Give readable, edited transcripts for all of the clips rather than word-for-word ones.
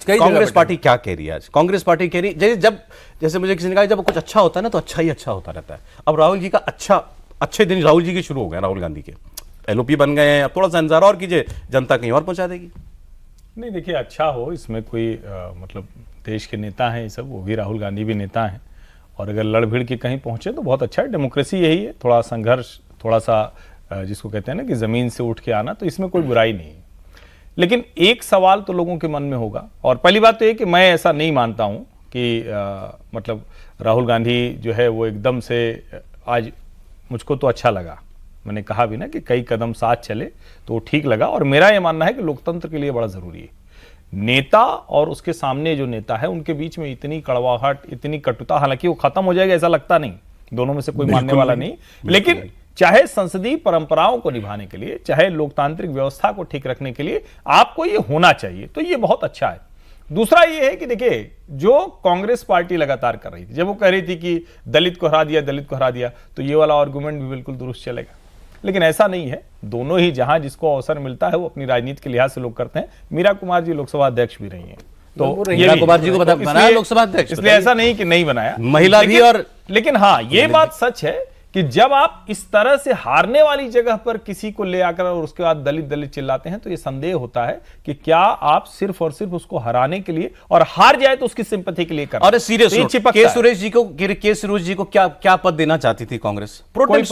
Congress party क्या कह रही है आज? कांग्रेस पार्टी कह रही है जैसे मुझे किसी ने कहा जब कुछ अच्छा होता है ना तो अच्छा ही अच्छा होता रहता है। अब राहुल जी का अच्छे दिन राहुल जी के शुरू हो गए, राहुल गांधी के एलओपी बन गए हैं। अब थोड़ा सा इंतजार और कीजिए, जनता कहीं और पहुंचा देगी। नहीं देखिए, अच्छा हो इसमें कोई मतलब देश के नेता हैं ये सब, वो भी राहुल गांधी भी नेता हैं, और अगर लड़ भिड़ के कहीं पहुंचे तो बहुत अच्छा है। डेमोक्रेसी यही है, थोड़ा संघर्ष, थोड़ा सा जिसको कहते हैं ना कि जमीन से उठ के आना, तो इसमें कोई बुराई नहीं है। लेकिन एक सवाल तो लोगों के मन में होगा, और पहली बात तो ये कि मैं ऐसा नहीं मानता हूं कि मतलब राहुल गांधी जो है वो एकदम से आज, मुझको तो अच्छा लगा, मैंने कहा भी ना कि कई कदम साथ चले तो ठीक लगा। और मेरा ये मानना है कि लोकतंत्र के लिए बड़ा जरूरी है नेता और उसके सामने जो नेता है उनके बीच में इतनी कड़वाहट, इतनी कटुता, हालांकि वो खत्म हो जाएगा ऐसा लगता नहीं, दोनों में से कोई मानने वाला नहीं, लेकिन चाहे संसदीय परंपराओं को निभाने के लिए, चाहे लोकतांत्रिक व्यवस्था को ठीक रखने के लिए आपको ये होना चाहिए, तो ये बहुत अच्छा है। दूसरा ये है कि देखिए, जो कांग्रेस पार्टी लगातार कर रही थी, जब वो कह रही थी कि दलित को हरा दिया, दलित को हरा दिया, तो ये वाला आर्गुमेंट भी बिल्कुल दुरुस्त चलेगा, लेकिन ऐसा नहीं है। दोनों ही जहां जिसको अवसर मिलता है वो अपनी राजनीति के लिहाज से लोग करते हैं। मीरा कुमार जी लोकसभा अध्यक्ष भी रही हैं, तो मीरा कुमार जी को बनाया लोकसभा अध्यक्ष, इसलिए ऐसा नहीं कि नहीं बनाया, महिला भी। और लेकिन हाँ, ये बात सच है कि जब आप इस तरह से हारने वाली जगह पर किसी को ले आकर और उसके बाद दलित दलित चिल्लाते हैं, तो ये संदेह होता है कि क्या आप सिर्फ और सिर्फ उसको हराने के लिए, और हार जाए तो उसकी सिंपैथी के लिए कर। और सीरियस के सुरेश जी को क्या पद देना चाहती थी कांग्रेस? प्रोटेम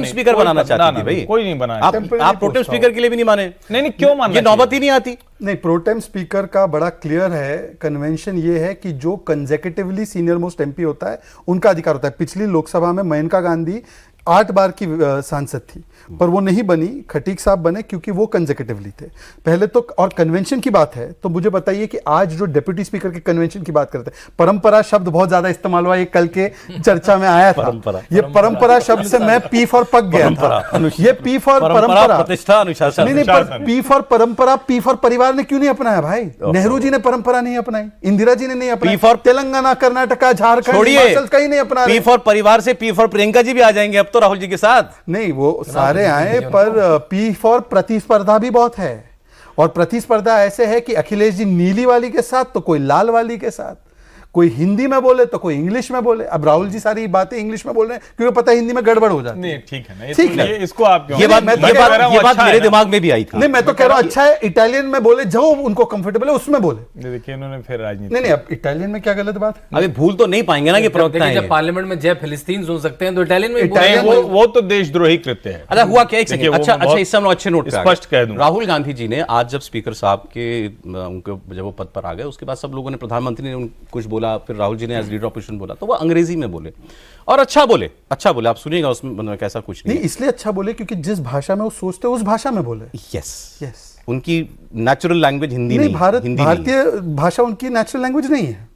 स्पीकर बनाना चाहती थी भाई। कोई नहीं बनाया। आप प्रोटेम स्पीकर के लिए भी नहीं माने? नहीं, क्यों मानना? ये नौबत ही नहीं आती। नहीं, प्रोटेम स्पीकर का बड़ा क्लियर है कन्वेंशन, ये है कि जो कंसेक्यूटिवली सीनियर मोस्ट एमपी होता है उनका अधिकार होता है। पिछली लोकसभा में मेनका गांधी 8 बार की सांसद थी, पर वो नहीं बनी, खटीक साहब बने क्योंकि वो कंसेक्यूटिवली थे पहले तो। और कन्वेंशन की बात है तो मुझे बताइए कि आज जो डिप्टी स्पीकर के कन्वेंशन की बात करते हैं, परंपरा शब्द बहुत ज्यादा इस्तेमाल हुआ, ये कल के चर्चा में आया था। ये परंपरा शब्द से मैं पी फॉर पक गया था। ये पी फॉर परंपरा, प्रतिष्ठा, अनुशासन। नहीं, पर पी फॉर परंपरा, पी फॉर परिवार ने क्यों नहीं अपनाया भाई? नेहरू जी ने परंपरा नहीं अपनाई, इंदिरा जी ने नहीं अपनाई, पी फॉर तेलंगाना, कर्नाटका, झारखंड, हिमाचल कहीं नहीं अपना। पी फॉर परिवार से पी फॉर प्रियंका जी भी आ जाएंगे अब तो राहुल जी के साथ। नहीं, वो सारे आए, पर पी फॉर प्रतिस्पर्धा भी बहुत है, और प्रतिस्पर्धा ऐसे है कि अखिलेश जी नीली वाली के साथ तो कोई लाल वाली के साथ, कोई हिंदी में बोले तो कोई इंग्लिश में बोले। अब राहुल जी सारी बातें इंग्लिश में बोल रहे हैं क्योंकि पता है हिंदी में गड़बड़ हो जाती है। ठीक है ना, ठीक है, इसको आप ये बात मेरे दिमाग में भी आई थी। नहीं, मैं तो कह रहा हूं अच्छा है इटालियन में बोले, जो उनको कंफर्टेबल है उसमें बोले। देखिए इन्होंने फिर राजनीति, नहीं, अब इटालियन में क्या गलत बात है? अभी भूल तो नहीं पाएंगे ना कि प्रवक्ता हैं। जब पार्लियामेंट में जय फिलिस्तीन सुन सकते हैं तो इटालियन में वो तो देशद्रोही कृत्य है। अच्छा हुआ क्या? अच्छा, इससे हम अच्छे नोट स्पष्ट कह दूं, राहुल गांधी जी ने आज जब स्पीकर साहब के उनके जब वो पद पर आ गए, उसके बाद सब लोगों ने, प्रधानमंत्री ने कुछ बोला, फिर राहुल जी ने एज लीडर ऑपोजिशन बोला, तो वो अंग्रेजी में बोले और अच्छा बोले। आप सुनिएगा, उसमें कैसा कुछ नहीं, इसलिए अच्छा बोले क्योंकि जिस भाषा में वो सोचते उस भाषा में बोले। यस, उनकी नेचुरल लैंग्वेज हिंदी नहीं, भारतीय भाषा उनकी नेचुरल लैंग्वेज नहीं है।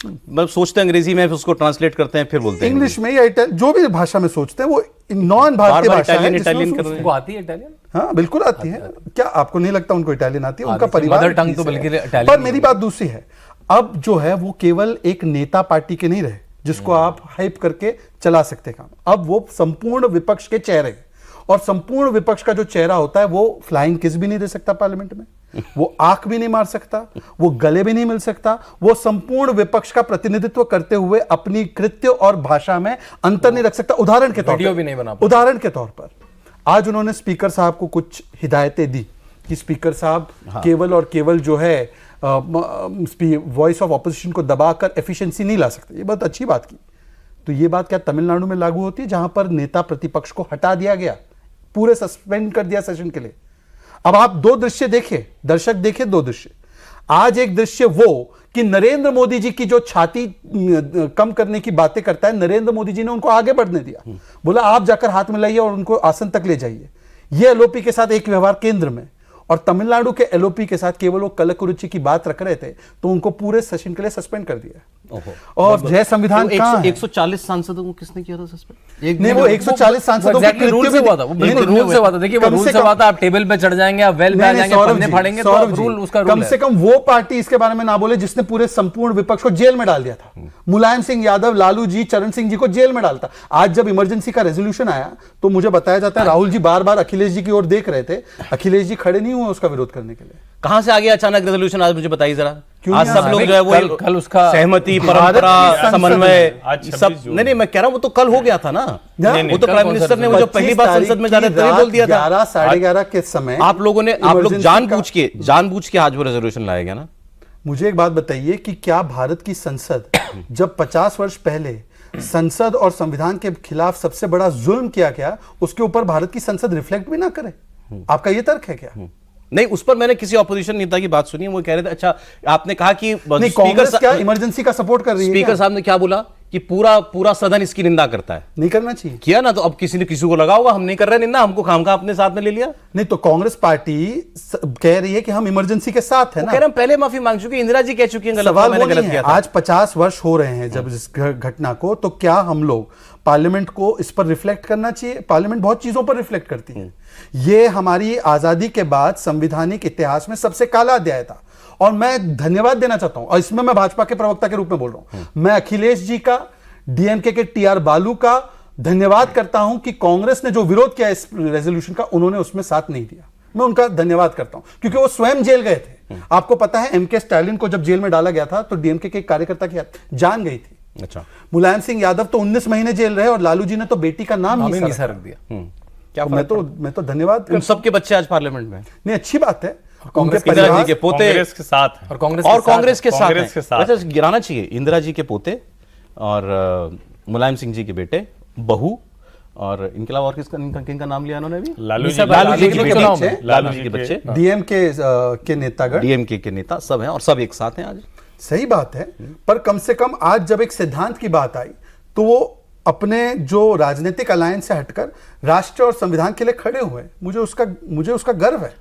मतलब सोचते अंग्रेजी में, फिर उसको ट्रांसलेट करते हैं, फिर बोलते हैं इंग्लिश में या जो भी भाषा में सोचते हैं वो नॉन भारतीय भाषा है। इटालियन आती है? इटालियन, हाँ बिल्कुल आती है। क्या आपको नहीं लगता उनको इटालियन आती है? उनका परिवार मदर टंग तो बल्कि इटालियन। पर मेरी बात दूसरी है, अब जो है वो केवल एक नेता पार्टी के नहीं रहे जिसको आप हाइप करके चला सकते काम। अब वो संपूर्ण विपक्ष के चेहरे, और संपूर्ण विपक्ष का जो चेहरा होता है वो फ्लाइंग किस भी नहीं दे सकता पार्लियामेंट में, वो आंख भी नहीं मार सकता, वो गले भी नहीं मिल सकता, वो संपूर्ण विपक्ष का प्रतिनिधित्व करते हुए अपनी कृत्य और भाषा में अंतर नहीं रख सकता। उदाहरण के तौर पर, उदाहरण के तौर पर आज उन्होंने स्पीकर साहब को कुछ हिदायतें दी कि स्पीकर साहब केवल और केवल जो है वॉइस ऑफ ऑपोजिशन को दबाकर एफिशिएंसी नहीं ला सकते। ये बहुत अच्छी बात की। तो ये बात क्या तमिलनाडु में लागू होती है जहां पर नेता प्रतिपक्ष को हटा दिया गया, पूरे सस्पेंड कर दिया सेशन के लिए? अब आप दो दृश्य देखे, दर्शक देखे दो दृश्य। आज एक दृश्य वो कि नरेंद्र मोदी जी की जो छाती कम करने की बातें करता है, नरेंद्र मोदी जी ने उनको आगे बढ़ने दिया, बोला आप जाकर हाथ मिलाइए और उनको आसन तक ले जाइए। यह एलओपी के साथ एक व्यवहार केंद्र में, और तमिलनाडु के एलओपी के साथ केवल वो कलकुरुचि की बात रख रहे थे तो उनको पूरे सेशन के लिए सस्पेंड कर दिया। और जय संविधान कहां है? 140 सांसदों को किसने किया था सस्पेंड? नहीं, वो 140 सांसदों के रूल से हुआ था, वो बिल्कुल रूल से हुआ था। देखिए वो रूल से हुआ था, आप टेबल पे चढ़ जाएंगे, आप वेल में आ जाएंगे, पन्ने फाड़ेंगे, तो रूल उसका रूल है। कम से कम वो पार्टी इसके बारे में ना बोले जिसने पूरे संपूर्ण विपक्ष को जेल में डाल दिया था। मुलायम सिंह यादव, लालू जी, चरण सिंह जी को जेल में डालता। आज जब इमरजेंसी का रेजोल्यूशन आया तो मुझे बताया जाता है राहुल जी बार बार अखिलेश जी की ओर देख रहे थे, अखिलेश जी खड़े नहीं हुए उसका विरोध करने के लिए। कहां से आ गया अचानक रेजोल्यूशन, आज मुझे बताइए जरा। क्यों आज नहीं सब आ लोग रहा? जो है वो कल उसका सहमति, भारत परंपरा, की संसद समन्वय, आज 26 सब। जून नहीं, वो तो कल हो गया था ना। नहीं, वो तो कल प्राइम कौन सा मिनिस्टर ने वो जब पहली बार संसद में जा रहे थे तभी बोल दिया था। 11 साढ़े 11 के समय आप लोग emergency जानबूझ के आज वो रेजोल्यूशन लाया गया ना। मुझे एक बात बताइए कि क्या भारत की संसद जब 50 वर्ष पहले संसद और संविधान के खिलाफ सबसे बड़ा जुल्म किया गया, उसके ऊपर भारत की संसद रिफ्लेक्ट भी ना करे? आपका ये तर्क है क्या? नहीं, उस पर मैंने किसी ऑपोजिशन नेता की बात सुनी, वो कह रहे थे अच्छा आपने कहा कि नहीं, कांग्रेस क्या इमरजेंसी का सपोर्ट कर रही है? स्पीकर क्या? साहब ने क्या बोला कि पूरा सदन इसकी निंदा करता है। नहीं करना चाहिए। किया ना, तो अब किसी ने किसी को लगा होगा हम नहीं कर रहे निंदा, हमको खामखा अपने साथ में ले लिया। नहीं तो कांग्रेस पार्टी कह रही है कि हम इमरजेंसी के साथ है वो ना। कह रहे हम पहले माफी मांग चुके, इंदिरा जी कह चुकी हैं गलत, सवाल मैंने वो गलत नहीं किया है। था। आज 50 वर्ष हो रहे हैं जब इस घटना को, तो क्या हम लोग पार्लियामेंट को इस पर रिफ्लेक्ट करना चाहिए? पार्लियामेंट बहुत चीजों पर रिफ्लेक्ट करती है। ये हमारी आजादी के बाद संवैधानिक इतिहास में सबसे काला अध्याय था, और मैं धन्यवाद देना चाहता हूं, और इसमें मैं भाजपा के प्रवक्ता के रूप में बोल रहा हूं, मैं अखिलेश जी का, डीएमके के टीआर बालू का धन्यवाद करता हूं कि कांग्रेस ने जो विरोध किया इस रेजोल्यूशन का, उन्होंने उसमें साथ नहीं दिया। मैं उनका धन्यवाद करता हूं, क्योंकि वो स्वयं जेल गए थे। आपको पता है एमके स्टालिन को जब जेल में डाला गया था तो डीएमके के एक कार्यकर्ता की जान गई थी। अच्छा, मुलायम सिंह यादव तो 19 महीने जेल रहे, और लालू जी ने तो बेटी का नाम हमें ही नहीं सर रख दिया। क्या मैं तो धन्यवाद उन सबके बच्चे आज पार्लियामेंट में, नहीं, अच्छी बात है। कांग्रेस उनके की इंदिरा परिवार- जी के पोते कांग्रेस के साथ है। और कांग्रेस और कांग्रेस के साथ कांग्रेस के साथ। वैसे गिराना चाहिए इंदिरा जी के पोते और मुलायम सिंह जी के बेटे, बहू, और इनके अलावा और किनका नाम लिया उन्होंने अभी? लालू जी लालू जी के के बच्चे, बच्चे, लालू जी के बच्चे, डीएमके के नेतागण, डीएमके के नेता सब हैं, और सब एक साथ हैं आज। सही बात है। पर कम से कम आज जब एक सिद्धांत की बात आई, तो वो अपने जो राजनीतिक अलायंस से हटकर राष्ट्र और संविधान के लिए खड़े हुए। मुझे उसका गर्व है।